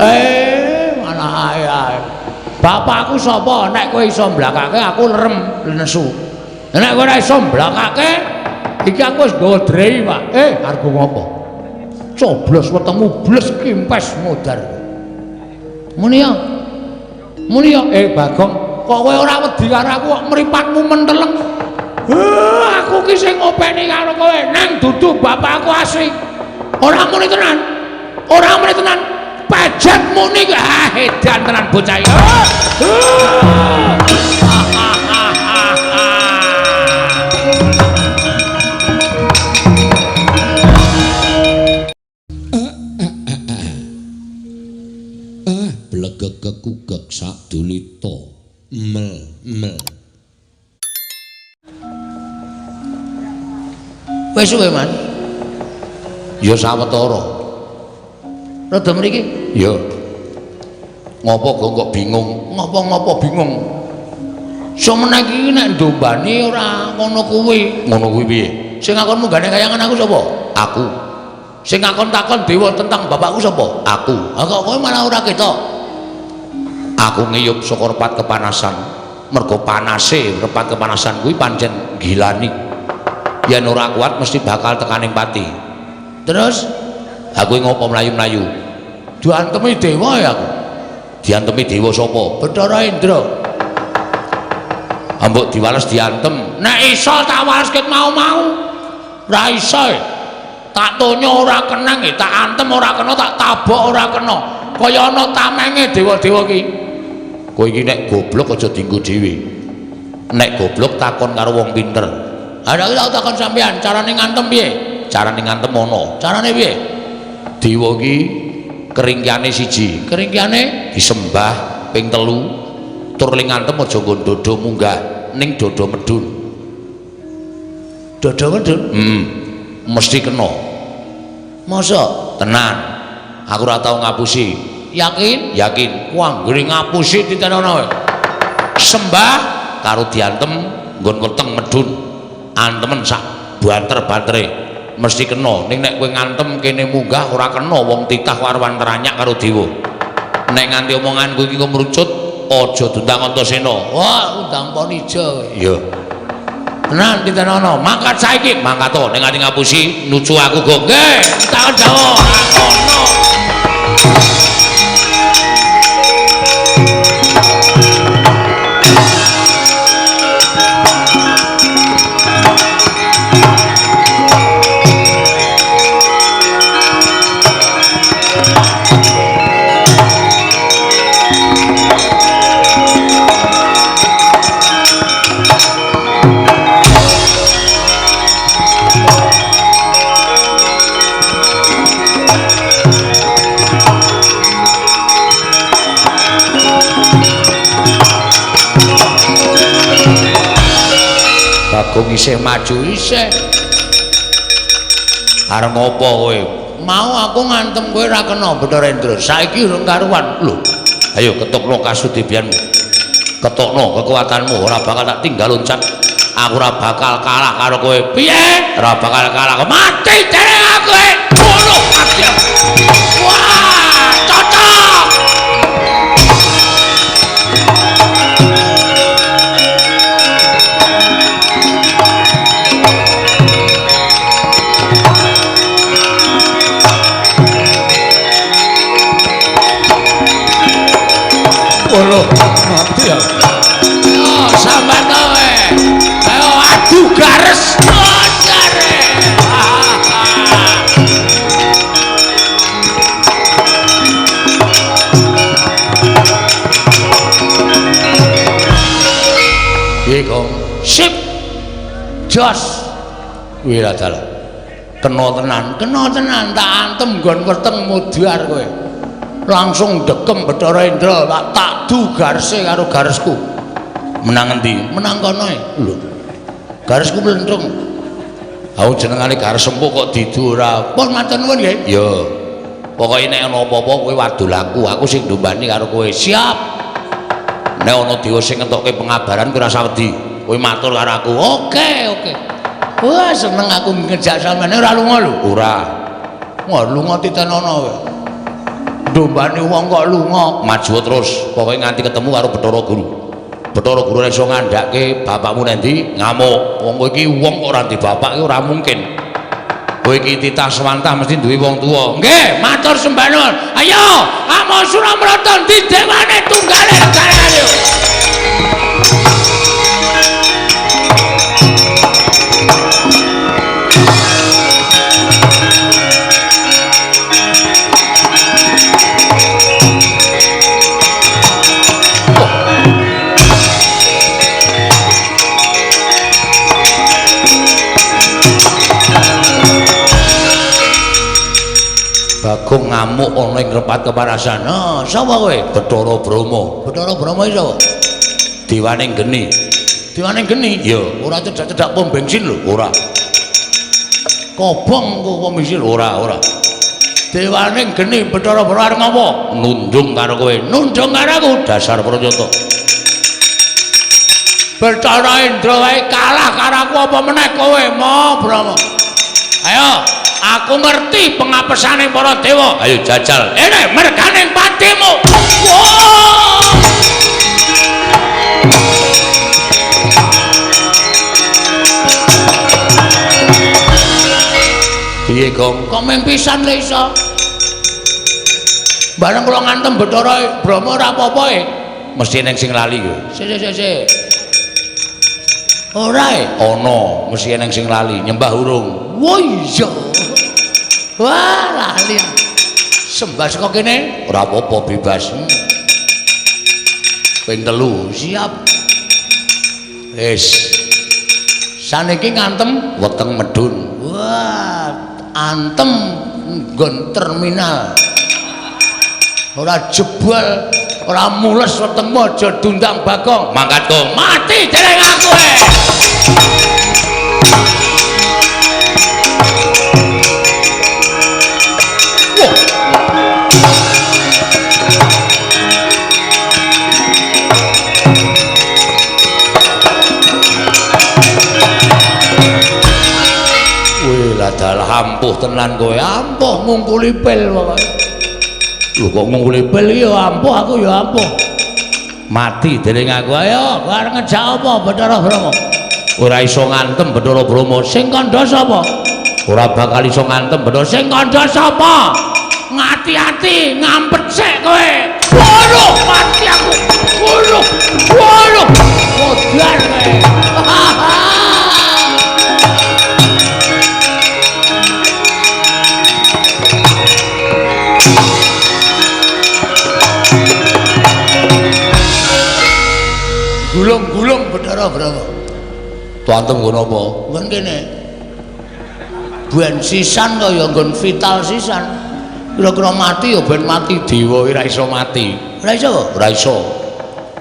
Malah ae. Bapakku sapa? Nek kowe iso mblakake aku lerem nesu. Nek kowe ora iso mblakake iki aku wis nggawa drei, Pak. Arep ngopo? Coblos wetengmu bles kimpes modar. Muni ya. Bagong, kok kowe ora wedi karo aku kok mripatmu menteleng. Aku ki sing ngopeni karo kowe, nang dudu bapakku asli. Ora muni tenan. Pajet muni ki edan tenan bocah iki. Blegek kekugek sak dulita mel. Wis suwe, Man. Ya sawetara. Rada mriki? Ya. Ngopo kok bingung? Ngopo bingung? Semeneh iki nek ndombani ora ngono kuwi. Ngono kuwi piye? Sing ngakon munggane kayangan aku sapa? Aku. Sing ngakon takon dewa tentang bapakku sapa? Aku. Kok kowe malah ora ketok? Aku ngiyup saka repat kepanasan. Mergo panase repat kepanasan kuwi pancen gilani. Yen ora kuat mesti bakal tekaning pati. Terus aku ngopo mlayu-mlayu? diantemi dewa ya aku. Diantemi dewa sapa? Bathara Indra. Ambek diwales diantem. Nek iso tak waleske mau-mau. Ora iso. Tak tonyo ora kenang, tak antem ora kena, tak tabok ora kena. Kaya ana tamenge dewa-dewa ki. Kowe iki nek goblok aja dienggo dhewe. Nek goblok takon karo wong pinter. Ada tak takon sampean, carane ngantem piye? Carane ngantem ono. Carane piye? Dewa ki keringkyane siji. Keringkyane disembah ping 3. Tur ling ngantem aja nggo dodo munggah ning dodo medun. Dodo medun? Mesti kena. Masa? Tenan. Aku ora tau ngapusi. Yakin? Yakin. Wah, nggri ngapusi ditenono kowe. Sembah karo diantem nggon weteng medun. Antemen sak banter-bantere mesti kena. Ning nek kowe ngantem kene munggah ora kena wong titah warwan teranyak karo dewa. Nek nganti omonganku iki kemrucut aja dundang Antasena. Wah, undang Ponijo. Iya. Tenan ditenono. Mangkat saiki, mangkat to ning nganti ngapusi nucu aku go. Nggih, tak dawa. Ono. Bagong isih maju isih. Arep ngopo kowe? Mau aku ngantem kowe ora kena Bathara Indra. Saiki urung karuan. Lho, ayo ketukno kasudibianmu. Ketukno kekuatanmu ora bakal tak tinggal loncat. Aku ora bakal kalah karo kowe. Piye? Ora bakal kalah. Mati dereng aku. Ngono mati. Wah, cocok. Lho, mati ya. Yo, sampean kowe. Ayo adu gares jare. Piye, Kong? Sip. Jos. Wira dalan. Kena tenan tak antem nggon weteng mudhar kowe. Langsung dekem Bathara Indra tak du garese karo garesku. Menang endi? Menang kono e. Lho. Garesku mlentrung. Aku jenengane gares empuk kok didu ora. Pun matur nuwun nggih. Ya. Pokoke nek ana apa-apa kowe wadul aku sing ndombani karo kowe. Siap. Nek ana dewa sing ngentokke pengabaran kowe ora usah wedi. Kowe matur karo aku. Oke. Wah, seneng aku ngejak sampeyan ora lunga lho. Ora. Wah, lunga titenono kowe. ndombani wong kok lunga. Maju terus, pokoke nganti ketemu karo Bathara Guru. Bathara Guru iso ngandhake bapakmu nendi ngamuk. Wong kowe iki wong kok ora ndek bapak iki ora mungkin. Kowe iki titah swantah mesti duwe wong tuwa. Nggih, matur sembah nuwun. Ayo, Amo Suramarta di dewane tunggale negara ayo. Bagong ngamuk ana ing repat keparasan. Nah, sapa kowe? Bathara Brahma. Bathara Brahma iki sapa? Dewaning geni. Dewaning geni? Ya, ora cedak-cedak pom bensin lho, ora. Kobong ku pom bensin ora. Dewaning geni Bathara Brahma arep ngopo? Nundung karo kowe. Nundung karo aku dasar Pranyata. Bathara Indra wae kalah karo aku apa meneh kowe, Mo Brahma. Ayo, aku ngerti pengapesane para dewa. Ayo jajal. Ene merganing patimu. Wow! Piye, Gong? Kok mung pisan le iso? Bareng kula ngantem Bathara Brahma ora apa-apa e. Mesti ning sing lali yo. Sik. Ora e, ana, mesti ning sing lali, nyembah urung. Wah iya. Wah, lali. Sembah saka kene, ora apa-apa bebas. Ping 3, siap. Wis. Saniki ngantem weteng medun. Wah, antem nggon terminal. Ora jebol, ora mules wetengmu aja dundang Bagong. Mangkat Gong, mati dereng aku e. Dalah ampuh tenan kowe, ampuh ngungkuli pil pokoke. Lho kok ngungkuli pil iki ya ampuh, aku ya ampuh. Mati dening aku. Ayo, kowe arep ngejak apa Bathara Brahma? Ora iso ngantem Bathara Brahma. Sing kandha sapa? Ora bakal iso ngantem Bathara. Sing kandha sapa? Ngati-ati, ngampet sik kowe. Waduh, mati aku. Waduh. Modar kowe. Gulung-gulung Bathara Brahma. Tuantem nggon apa? Nggon kene. Ben sisan kaya nggon vital sisan. Kira-kira mati ya ben mati dewa ora iso mati. Ora iso? Ora iso.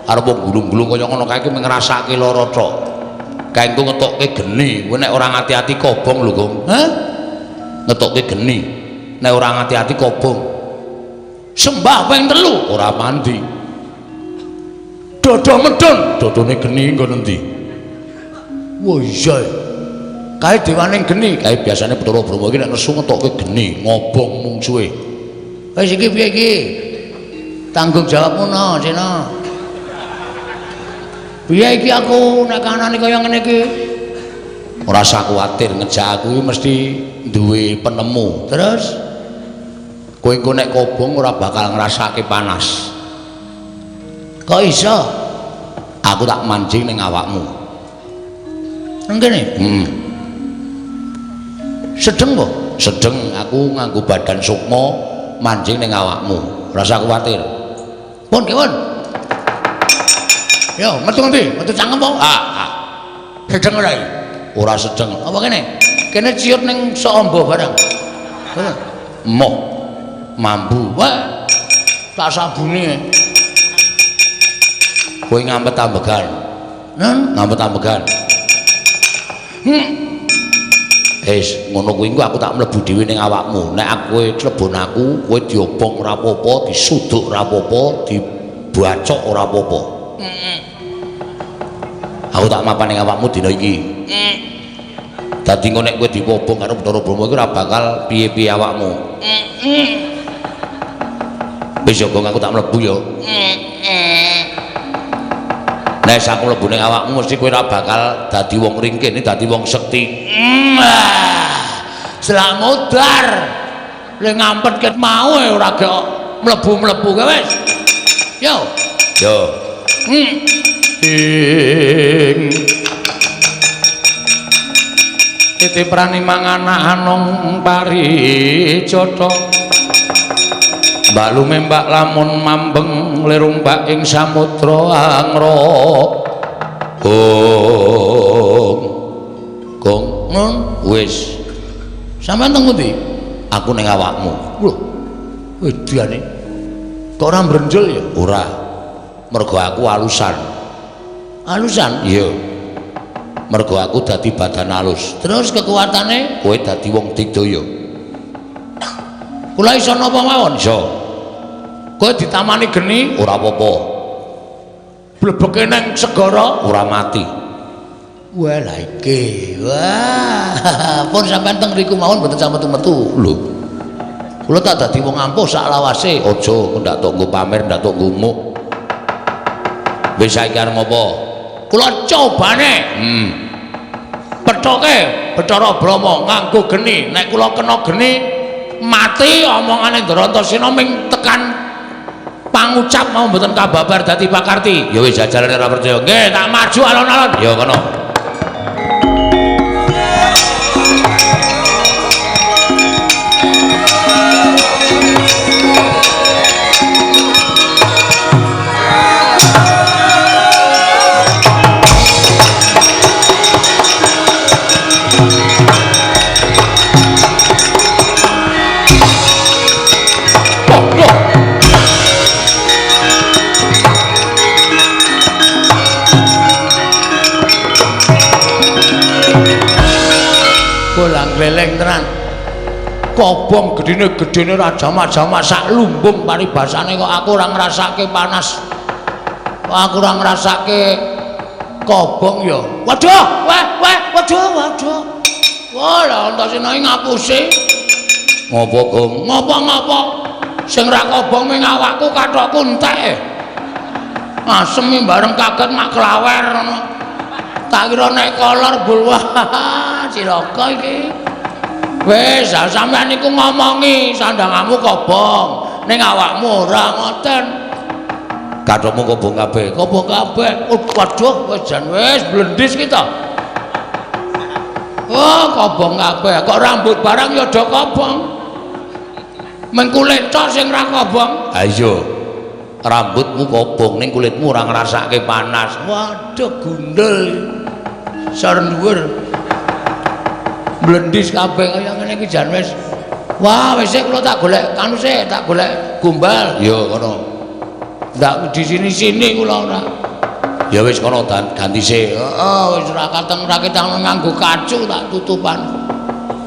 Arep wong gulung-gulung kaya ngono kae iki ngrasake lara tok. Kae engko ngetokke geni, kowe nek ora ngati-ati kobong lho, Gong. Hah? Ngetokke geni. Nek ora ngati-ati kobong. Sembah ping 3 ora mandi. Dodo medun, dodone geni nggon endi? Wah iya. Kae dewaning geni, kae biasane Bathara Brahma iki nek nesu ngetokke geni, ngobong mungsuhe. Wis iki piye iki? Tanggung jawabmu no, Cina. Piye iki aku nek kanane kaya ngene iki? Ora usah kuwatir, ngejak aku iki mesti duwe penemu. Terus kowe engko nek kobong ora bakal ngrasake panas. Kok iso? Aku tak mancing ning awakmu. Nang kene? Sedeng po? Sedeng, aku nganggo badan sukma mancing ning awakmu. Ora usah kuwatir. Pun, pun. Yo, metu ngendi? Metu cangkem po? Sedeng ora iki? Ora sedeng. Apa kene? Kene ciut ning sombo barang. Moh. Mambu. Wah. Tak sabuni. Kowe ngampet ambegan. Ngampet ambegan. Wis, ngono kuwi engko aku tak mlebu dhewe ning awakmu. Nek aku klebon aku, kowe diobong ora apa-apa, disuduk ora apa-apa, dibacok ora apa-apa. Aku tak mapan ning awakmu dina iki. Dadi engko nek kowe dipobong karo Bathara Brahma iki ora bakal piye-piye awakmu. Wis yo aku tak mlebu yo. Nek aku mlebu ning awakmu mesti kowe ora bakal dadi wong ringkene, dadi wong sekti. Selamudar. Le ngampet ket mau ora gek mlebu-mlebu kowe wis. Yo. Yo. Titip prani mangan anong paricata. Mbak lume mbak lamun mambeng lirung mbak ing samudra angra. Gong nun wis. Sampeyan teng pundi? Aku ning awakmu. Lho. Wedane. Kok ora mbrenjol ya? Ora. Mergo aku alusan. Alusan? Iya. Mergo aku dadi badan alus. Terus kekuatane kowe dadi wong digdaya. Kula iso napa mawon? Iso. Kowe ditamani geni ora apa-apa. Blebeke nang segara ora mati. Wah lha iki. Wah, pun sampean teng riku mawon mboten sampe metu. Lho. Kula tak dadi wong ampuh sak lawase. Aja ndak tok nggo pamer, ndak tok ngumuk. Wis saiki arep apa? Kula cobane. Pethoke Bathara Brahma nganggo geni. Nek kula kena geni mati omongane Ndratasena ming tekan pangucap mau mboten kababar dadi pakarti. Ya wis jajalane ora percaya. Nggih, tak maju alon-alon. Ya kono. Gleleng tenan. Kobong gedene rajamak-jamak sak lumbung paribasane kok aku ora ngrasake panas. Aku ora ngrasake kobong ya. Waduh, waduh. Wah, lah Antasena ngapusi. Ngopo, Gong? Ngopo? Sing ra kobong ming awakku kathokku entek. Asem bareng kaget mak klawer ngono. Tak kira nek kolor bulwah. Cilaka iki. Wis, sampean niku ngomongi sandangamu kobong, ning awakmu ora ngoten. Kathokmu kobong kabeh. Kobong kabeh. Waduh, wis jan wis blendis kita. Oh, kobong kabeh. Kok rambut barang ya do kobong. Meng kulit tok sing ra kobong. Ha iya. Rambutmu kobong ning kulitmu ora ngrasake panas. Waduh, gundul. Saren dhuwur. Blendis kabeh kaya ngene iki jan wis. Wah, wis kula tak golek kanu sik, tak golek gombal. Ya ngono. Ndak di sini-sini kula ora. Ya wis kono ganti sik. Heeh, wis ora ketang nganggo kacu tak tutupan.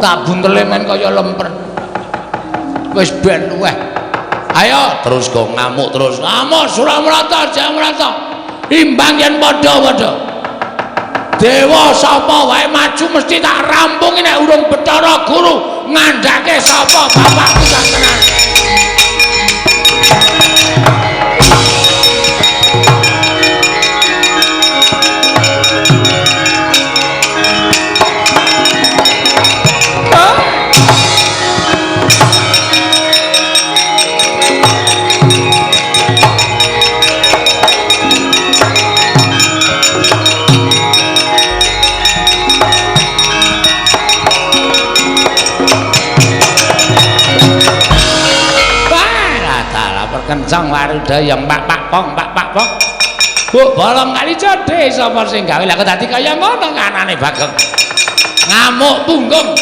Tak buntele men kaya lemper. Wis ben weh. Ayo terus go ngamuk terus. Ngamuk Suramrata, Jamrata. Imbang yen padha-padha. Dewa sapa wae maju mesti tak rampungi nek urung Bathara Guru ngandhake sapa bapakku santenan. Kencang warudaya pak pong. Bu bolong kali codhe sapa sing gawe lha kok dadi kaya ngono kanane Bagong. Ngamuk punggung.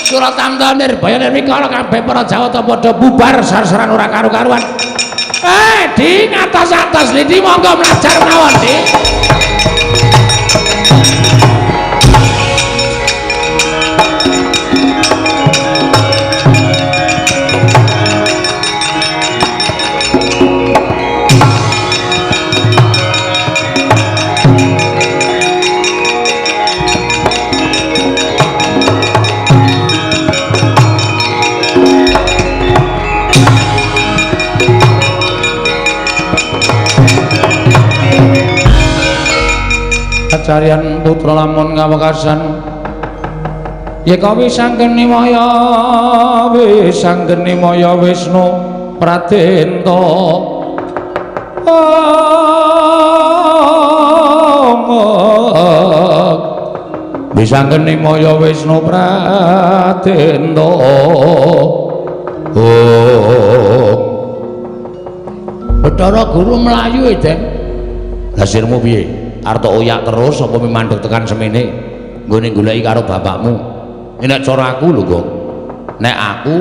Suratamta Nirbaya Nirmikala kabeh para Jawata padha bubar sarsaran ora karu-karuan. Di atas lidi monggo mlajar mawon, Di. carian putra lamun ngawekasan yeka wisanggeni maya Wisnu Pradenta wisanggeni maya Wisnu Pradenta Bathara Guru Melayu Den hasilmu piye arep oyak terus apa mandeg tekan semene nggone goleki karo bapakmu nek cara aku lho kok nek aku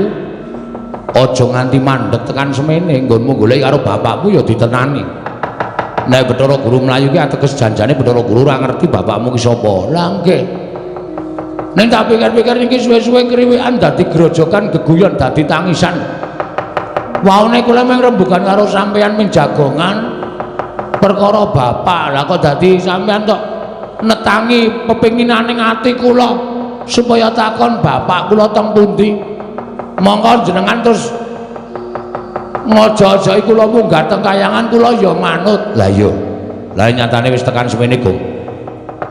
aja nganti mandeg tekan semene nggonmu goleki karo bapakmu ya ditenani nek Bathara Guru Melayu ki ateges janjane Bathara Guru ora ngerti bapakmu ki sapa lha nggih nek tak pikir-pikir iki suwe-suwe kriwikan dadi grojokan geguyon dadi tangisan waune kula mung rembugan karo sampeyan ming jagongan perkara bapak lah kok dadi sampeyan tok netangi pepinginaning ati kula supaya takon bapak kula teng pundi monggo jenengan terus ngojo-ojoki kula munggah teng kayangan kula ya manut lah iya lah nyatane wis tekan semene kok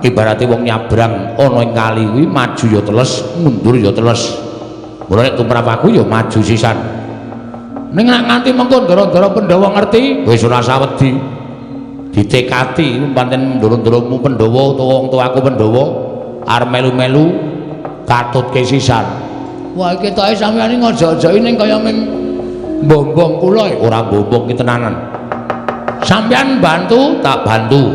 ibarate wong nyabrang ana ing kali kuwi maju ya teles mundur ya teles mula nek tumrap aku ya maju sisan ning nek nganti mengko ndara-ndara Pandhawa ngerti wis ora usah wedi ditekati pancen ndara-ndaramu Pandhawa utawa wong tuaku Pandhawa arep melu-melu katutke sisan wah iki ketoke sampeyan iki ngojo-ojoki ning kaya ming bombong kula ora bombong ki tenanan sampeyan bantu tak bantu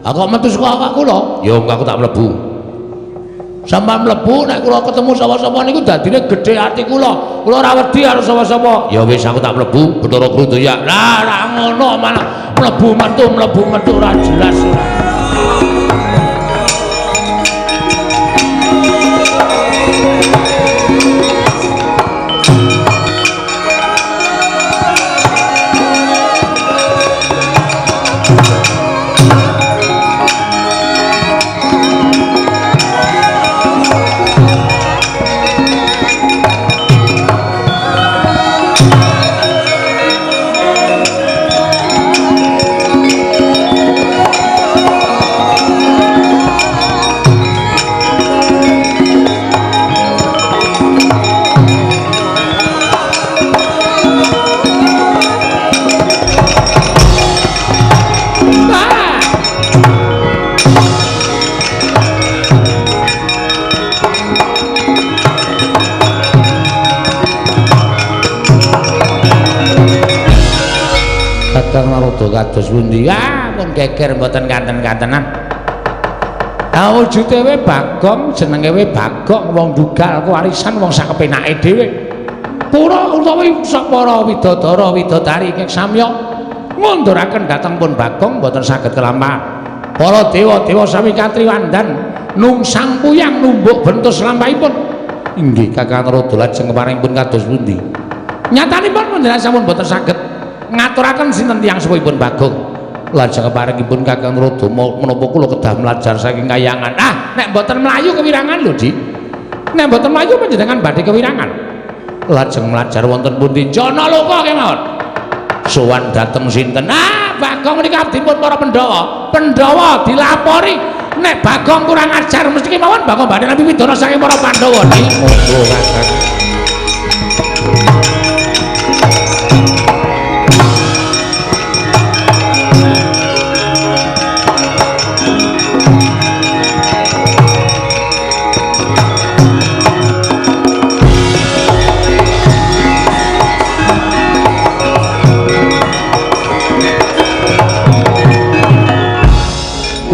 aku metu saka awak kula ya aku tak mlebu sampeyan mlebu nek kula ketemu sapa-sapa niku dadine gedhe ati kula ora wedi karo sapa-sapa ya wis aku tak mlebu Bathara Guru Doyak lah ra ngono malah mlebu metu ora jelas kados pundi pun geger mboten kanten-kantenan wujude we Bagong jenenge we Bagong wong dugal warisan wong sak kepenake dhewe pura utawi sak para widodara widodari ingkang samya ngunduraken dhateng pun Bagong mboten saged kelampahan para dewa-dewa sami katriwandan nungsang puyang numbuk bentus lampahipun inggih Kakang Rada lajeng keparingipun kados pundi nyatanipun panjenengan sampun mboten saged ngaturaken sinten tiyang sepuhipun Bagong lajeng keparingipun Kakang Rada menapa kula kedah mlajar saking kayangan nek mboten mlayu kewirangan lho Dik nek mboten mlayu panjenengan badhe kewirangan lajeng mlajar wonten pundi jana loka kemawon sowan dhateng sinten Bagong menika abdipun para Pandhawa dilapori nek Bagong kurang ajar mesti kemawon Bagong badhe nampi pidana saking para Pandhawa Dik monggo Kakang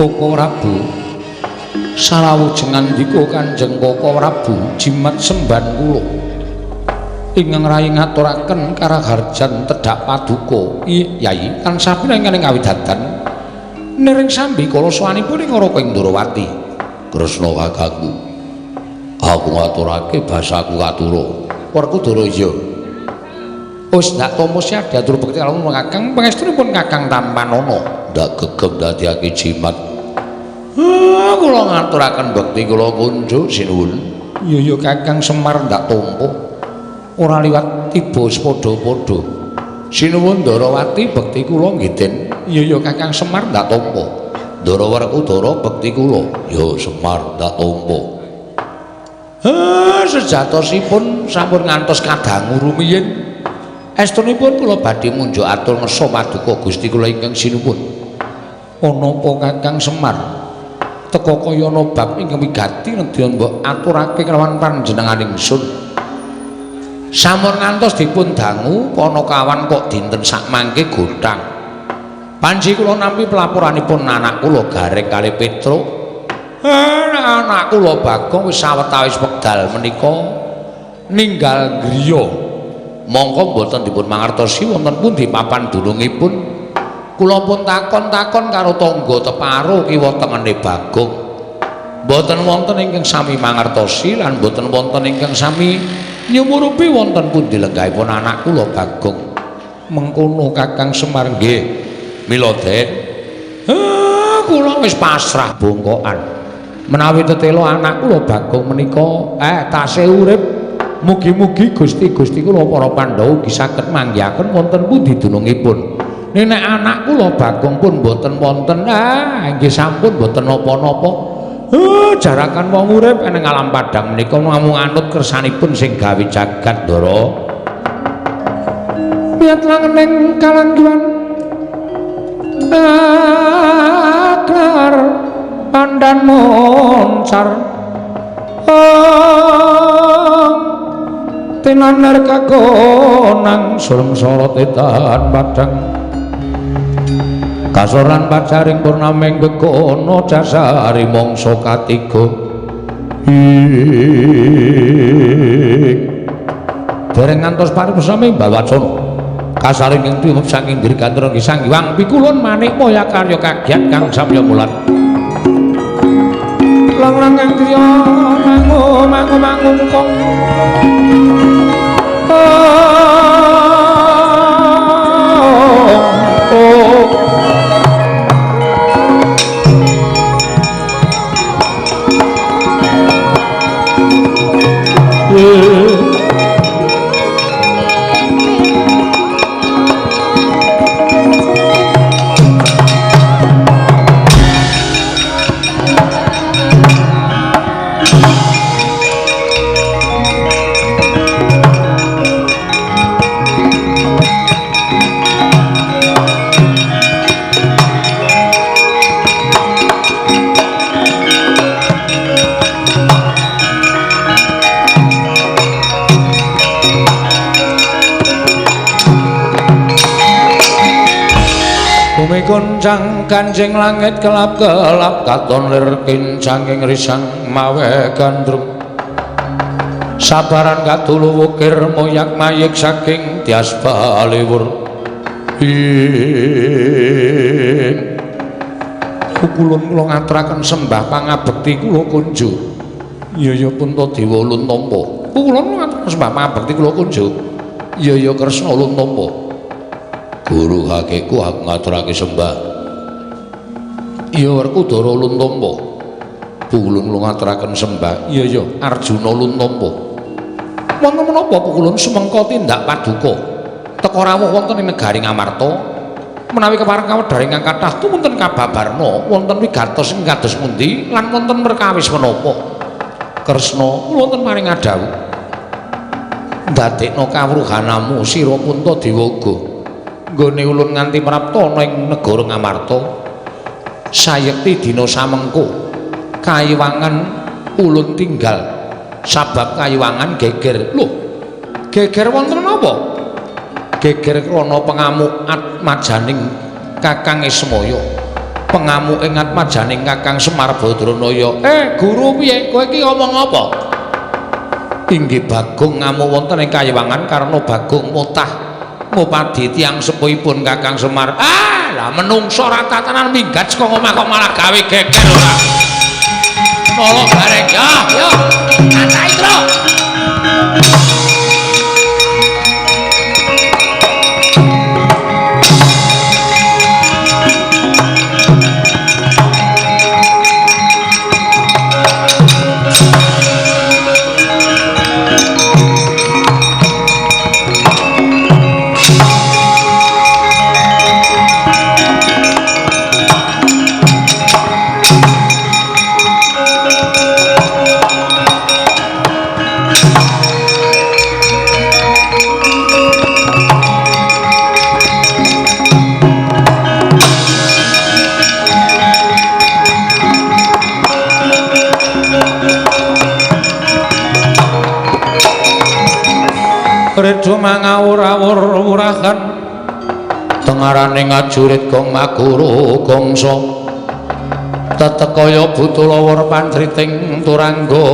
Koko Prabu salawujeng andika Kanjeng Koko Prabu jimat semban kula ingkang rayi ngaturaken karaharjan tedhak paduka Yai kan sapiring kawidadan niring sambi kala sawanipun ing ora ing Ndrawati Kresna kakangku aku ngaturake basaku katura Werkudara iya wis ndak tampa siada atur bekti karo Kakang pangestunipun Kakang Tampanana ndak gegem dadiake jimat kula ngaturaken bekti kula kunjuk sinuwun iya Kakang Semar ndak tampa ora liwat tiba padha-padha sinuwun Ndrawati bekti kula nggih Den iya Kakang Semar ndak tampa Ndara Werkudara bekti kula ya Semar ndak tampa. Sejatosipun sampun ngantos kadangu rumiyin. Estunipun kula badhe munjuk atur ngesa paduka Gusti kula ingkang sinuwun. Ana apa Kakang Semar? Teka kaya ana bab ingkang wigati nedya mbok aturake kelawan panjenenganing ingsun. Sampun ngantos dipun dangu Panakawan kok dinten sakmangke godhang. Panji kula nampi pelaporanipun anak kula Gareng kalih Petruk. Anak kula Bagong wis sawetawis wekdal menika ninggal griya. Mongko mboten dipun mangertosi wonten pundi papan dunungipun. Kula pun takon-takon karo tangga teparo kiwa tengene Bagong. Mboten wonten ingkang sami mangertosi lan mboten wonten ingkang sami nyumurupi wonten pundi lenggahipun anak kula Bagong. Mengkono Kakang Semar nggih. Mila Den. Kula wis pasrah bongkokan. Menawi tetelo anak kula Bagong menika tasih urip, mugi-mugi Gusti-gusti kula para Pandhawa ugi saged manggihaken wonten pundi dunungipun. Nek anak kula Bagong pun mboten wonten, nggih sampun mboten napa-napa. Jarakan wong urip ing alam padang menika namung anut kersanipun sing gawe jagat Ndara. Miyat langening kalangguan aklar pandan moncar tinaner kagonang sureng-sorot edan padang kasoran pacaring purnaming gegono jasari mangsa katiga dereng ngantos paripurna mbawacana kasaring ing tumep saking dirgantara nggih Sang Hyang Pikulun manik moya karya kagiat kang samya mulan lang-lang kang driya mangu kong Kuncang kancing langit kelap-kelap katon lir kincang ing risang mawe gandrung sabaran katulu wukir moyak mayik saking tias baliwur kulun kula ngaturaken sembah pangabekti kula kunju iya Puntadewa ulun tampa kulun ngaturaken sembah pangabekti kula kunju iya Kresna ulun tampa Guru hakeku aku ngaturake sembah iya Werkudara ulun tampa Pukulun kula ngaturaken sembah iya Arjuna ulun tampa wonten menapa Pukulun sumengka tindak paduka teka rawuh wonten ing negari Ngamarta menawi kepareng kawedhar ingkang kathah tumunten kababarna wonten wigatos ing kados pundi lan wonten perkawis menapa Kresna kula wonten maring adhawuh ndadekno kawruhanamu sira Puntadewa uga nggone ulun nganti praptana ing negara Ngamarta sayekti dina samengko kayiwangan ulun tinggal sabab kayiwangan geger lho geger wonten napa geger krana pengamuk atmajaning Kakang Ismaya pengamuk ing atmajaning Kakang Semar Badranaya guru piye kowe iki ngomong apa inggih Bagong ngamuk wonten ing kayiwangan karena Bagong mutah ngupadi tiyang sepuhipun Kakang Semar lah menungso ora tatanan minggat saka omah kok malah gawe geger ora nolok bareng yo santai tro makan tengarane ngajurit gong maguru gongso tetekaya butulawar pantriting turangga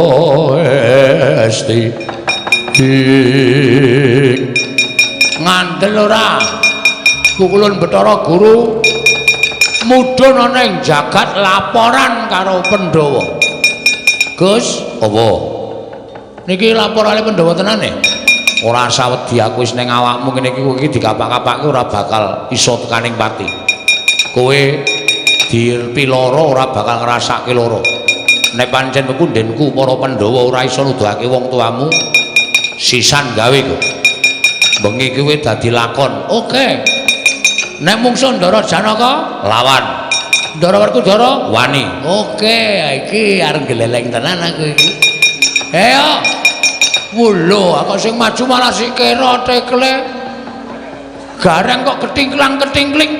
esti ngandel ora Pukulun Bathara Guru mudhun ana ing jagat laporan karo Pandhawa. Gus, apa? Niki laporane Pandhawa tenane. Ora sawedi aku wis ning awakmu ngene iki kowe iki dikapak-kapake ora bakal iso tekaning pati. Kowe dirpi lara ora bakal ngrasake lara. Nek pancen pekundenku para Pandhawa ora iso nuduhake wong tuamu sisan gawe kok. Bengi kowe dadi lakon. Oke. Nek mungsuh Ndara Janaka lawan. Ndara Werkudara wani. Oke, iki arep geleleng tenan aku iki. Ayo. Wulo, aku sing maju malah sik kira tekle. Gareng kok ketingklang-ketingkling.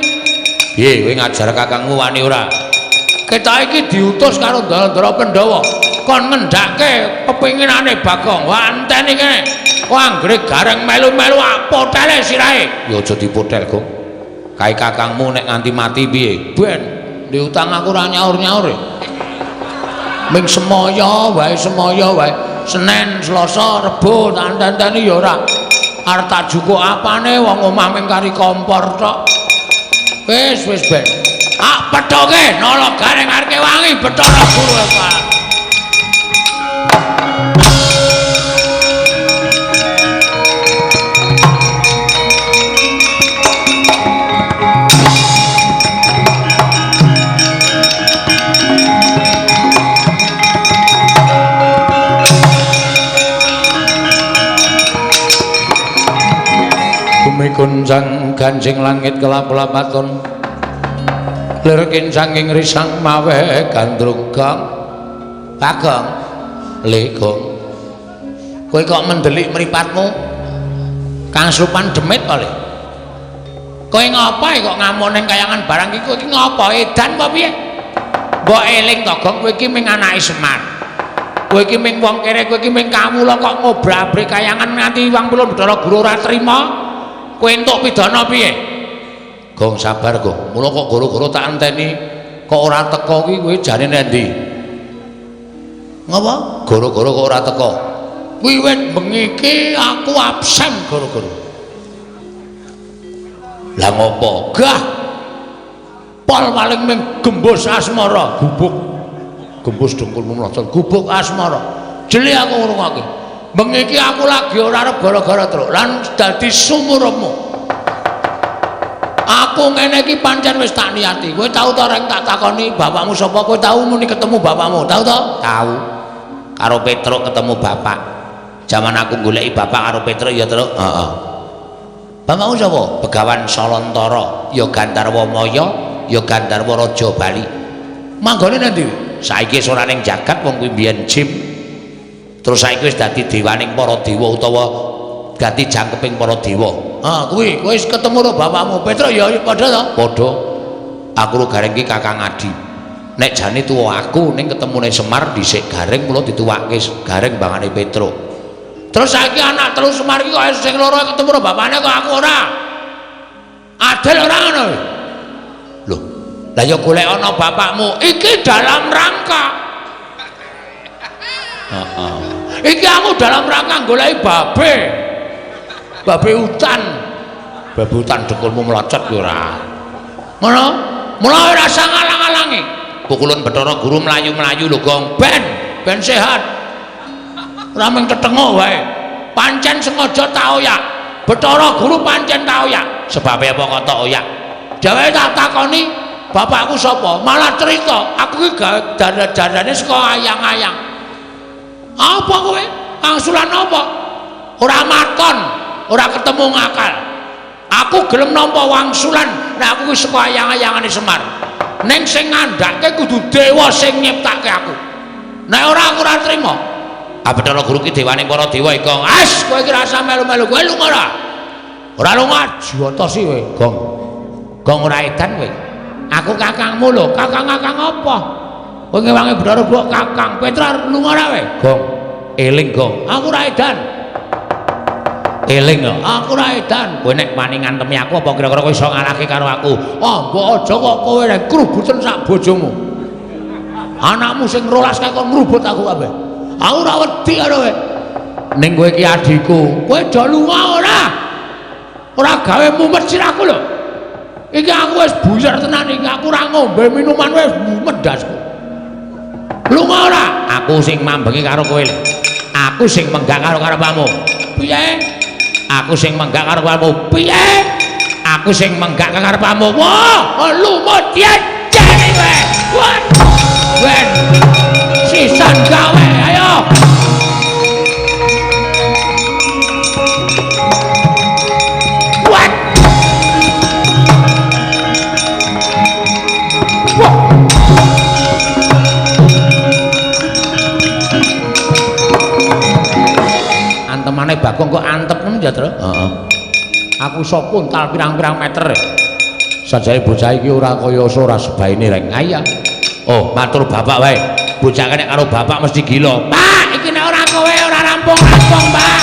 Piye kowe ngajar kakangmu wani ora? Kita iki diutus karo Ndara Pandhawa kon ngendhake kepinginane Bagong. Wah anteni kene. Wah anggere gareng melu-melu potele sirahe. Ya aja dipotel, Gong. Kae kakangmu nek nganti mati piye? Ben diutang aku ora nyaur-nyaur. Ming semaya wae Senin, Selasa, Rebo tak dandani ya ora. Arep tak jukuk apane wong omah ming kari kompor tok. Wis ben. Ah pethoke nala gareng areke wangi Bathara Guru Pak. Kunjang ganjing langit kelap-lapaton lir kincanging risang mawe gandrung gong Bagong le Gong kowe kok mendelik mripatmu Kang Supan demit kok le kowe ngapa kok ngamun ning kayangan barang iki kowe iki ngapa edan apa piye mbok eling to Gong kowe iki ming anake Semar kowe iki ming wong kere kowe iki ming kawula kok ngobrabrik kayangan nganti Wang Pulun Bathara Guru ora trima kowe entuk pidana piye? Gong sabar, Gong. Mula kok guru-guru tak enteni kok ora teko kuwi kowe jane nendi? Ngapa? Guru-guru kok ora teko. Wiwit bengi iki aku absen guru-guru. Lah ngopo? Gah. Pol paling ming gembus asmara, gubuk. Gembus dengkulmu mlocot, gubuk asmara. Jeli aku ngrungokke. Bengi iki aku lagi ora arep gara-gara truk lan dadi sumurmu. Aku ngene iki pancen wis tak niati. Kowe tau ta rek tak takoni bapakmu sapa? Kowe tau muni ketemu bapakmu? Tau ta? Tau. Karo Petruk ketemu bapak. Zaman aku goleki bapak karo Petruk ya, Truk. Heeh. Bapakmu sapa? Begawan Salontara, ya Gandarwa Maya, ya Gandarwa Raja Bali. Manggone nendi? Saiki wis ora ning jagat wong kuwi mbiyen jim. Terus saiki wis dadi dewaning para dewa utawa dadi jangkeping para dewa. Ah, kuwi wis ketemu karo bapakmu Petruk ya padha to? Padha. Aku ro gareng iki Kakang Adi. Nek jane tuwa aku ning ketemune Semar dhisik gareng mula dituwake gareng bangane Petruk. Terus saiki anak telu Semar iki kok sing loro ketemu karo bapakne kok aku ora. Adil ora ngono. Lho, lah ya golek ana bapakmu iki dalam rangka. Heeh. Iki aku dalam rangka goleki babe. Babe hutan. Babe hutan dekulmu mlocot kuwi ora. Ngono? Mula ora usah ngalang-alangi. Pukulun Bathara Guru mlayu-mlayu lho, Gong. Ben sehat. Ora mung tetengok wae. Pancen sengaja tak oyak. Bathara Guru pancen tak oyak. Sebabe apa kok tak oyak? Dewe tak takoni, bapakku sapa? Malah cerita, aku iki dandane saka ayang-ayang. Apa kowe? Angsulan apa? Ora maton, ora ketemu ngakal. Aku gelem nampa wangsulan nek aku wis saka ayang-ayangane Semar. Ning sing ngandhake kudu dewa sing nyiptake aku. Nek ora aku ora trima. Bathara Guru ki dewane para dewa iki. As kowe iki rasa melu-melu kowe lunga ora? Ora lunga jotosi kowe, Gong. Gong ora edan kowe. Aku kakangmu lho, kakang-kakang apa? Kowe ngewangi Bathara Guru kakang. Petra lunga ora kowe? Gong, eling Gong. Aku ora edan. Eling lho, aku ra edan. Kowe nek wani ngantemi aku apa kira-kira kowe iso ngalahke karo aku? Oh, mbok aja kok kowe nek krubuten sak bojomu. Anakmu sing 12 kae kok ngrubut aku kabeh. Aku ora wedi karo kowe. Ning kowe iki adhiku, kowe do lunga ora? Ora gawe mumet sirahku lho. Iki aku wis buyar tenan iki, aku ora ngombe minuman wis mumet dasku. Lunga ora? Aku sing mambengi karo kowe. Aku sing menggak karo karepmu. Piye? Aku sing menggak karo karepmu. Piye? Aku sing menggak karepmu. Wah, lumut jane kowe. Wah. Wen. Sisan gawe, ayo. What? Wah. Antemane Bagong kok antep ngono ya, Tru? Heeh. Aku iso kuntal pirang-pirang meter. Sajane bocah iki ora kaya ora sebaine rek ngaya. Oh, matur bapak wae. Bocah nek karo bapak mesti gila. Pak, iki nek ora kowe ora rampung-rampung, Pak.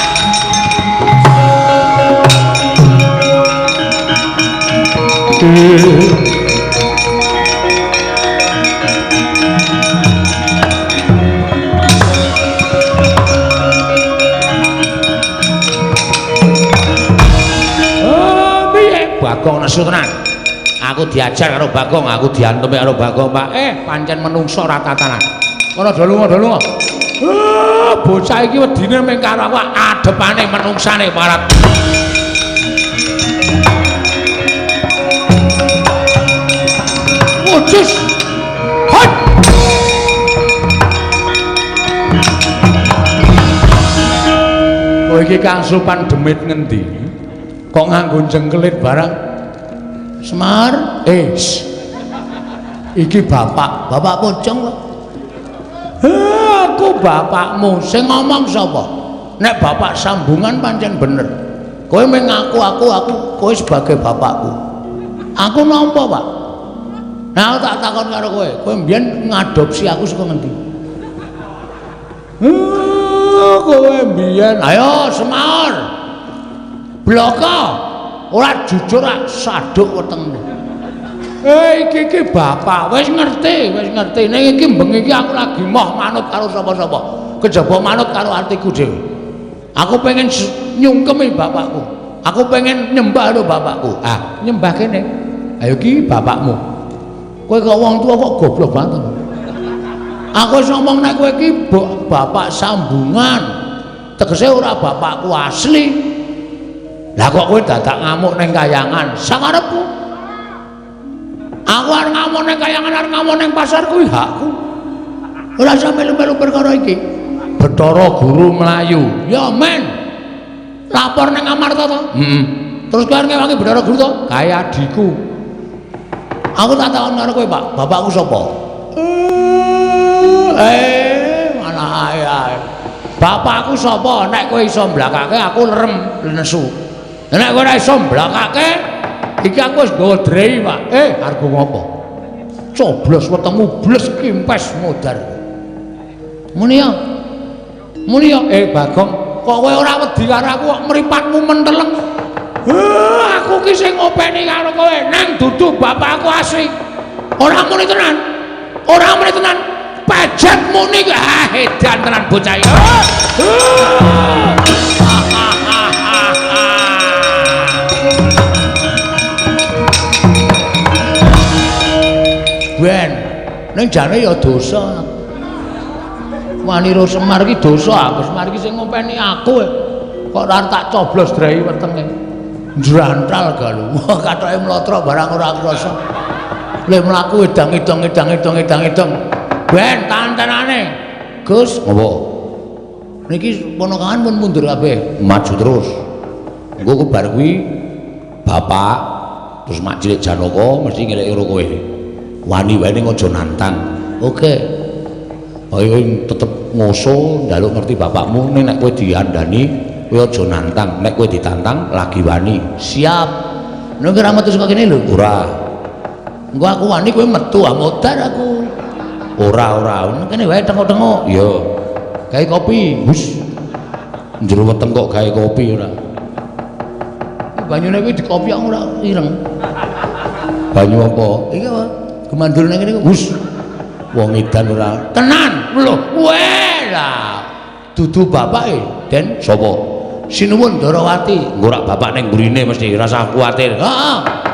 Bagong nesu tenan. Aku diajar karo Bagong, aku diantemi karo Bagong, Pak. Pancen menungso ra tatanan. Kono do lunga. Bocah iki wedine mung karo aku adepane menungsane parat. Ucus. Hot. Kowe iki Kang Supan demit ngendi? Kok nganggo jengkelit barang? Semar, iki bapak pocong kok. Aku bapakmu, sing ngomong sapa? Nek bapak sambungan pancen bener. Kowe mengaku aku kowe sebagai bapakku. Aku nampa, Pak? Nah, aku tak takon karo kowe mbiyen ngadopsi aku saka ngendi? Kowe mbiyen, ayo Semar. Bloko ora jujur rak saduk wetengmu. Iki bapak wis ngerti. Ning iki bengi iki aku lagi moh manut karo sapa-sapa. Kejaba manut karo atiku dhewe. Aku pengen nyungkemi bapakku. Aku pengen nyembah karo bapakku. Nyembah kene. Ayo iki bapakmu. Kowe kok wong tuwa kok goblok banget. Aku wis ngomong nek kowe iki bapak sambungan. Tegese ora bapakku asli. Lah kok kowe dadak ngamuk ning kayangan sakarepku. Aku arep ngamuk ning kayangan, arep ngamuk ning pasar kuwi hakku. Ora usah melu-melu perkara iki. Bathara Guru Melayu. Ya men. Lapor ning Amarta to? Terus kowe arep ngewangi Bathara Guru to? Kaya adikku. Aku tak takon karo kowe, Pak. Bapakku sapa? Mana ae. Bapakku sapa? Nek kowe iso mblakake aku lerem nesu. Nek kowe ora iso mblakake, iki aku wis nggawa drei, Pak. Arep ngopo? Coblos wetengmu bles kimpes modar. Muni ya. Bagong, kok kowe ora wedi karo aku kok mripatmu menteleng. Aku ki sing ngopeni karo kowe, nang dudu bapakku asli. Ora muni tenan. Pajet muni ki edan tenan bocah iki. Ben, ning jane ya dosa. Wani ro Semar iki dosa, Agus Semar iki sing ngopeni aku. Kok ora tak coblos drai wetenge. Njrantal galu. Katoke mlotra barang ora krasa. Le mlaku edang-edang. Ben tantenane. Gus, ngopo? Niki ponokan pun mundur kabeh, maju terus. Engko ku bar kuwi bapak terus mak cilik Janaka mesti ngeleki karo kowe. Wani wae ning aja nantang. Oke. Kowe tetep ngoso njaluk ngerti bapakmu ning nek kowe diandani kowe aja nantang. Nek kowe ditantang lagi wani. Siap. Nek ora metu saka kene lho. Ora. Engko aku wani kowe metu modar aku. Ora. Kene wae tengok-tengok. Ya. Gawe kopi. Hus. Njero weteng kok gawe kopi ora. banyune kuwi dikopiok ora ireng. Banyu apa? Iki apa? Kemandul ning kene hus. Wong edan ora tenan. Lho, weh lah. Dudu bapake, Den. Sapa? Sinuwun Darawati. Engko rak bapak ning mrene mesti rasa kuwatir. Heeh.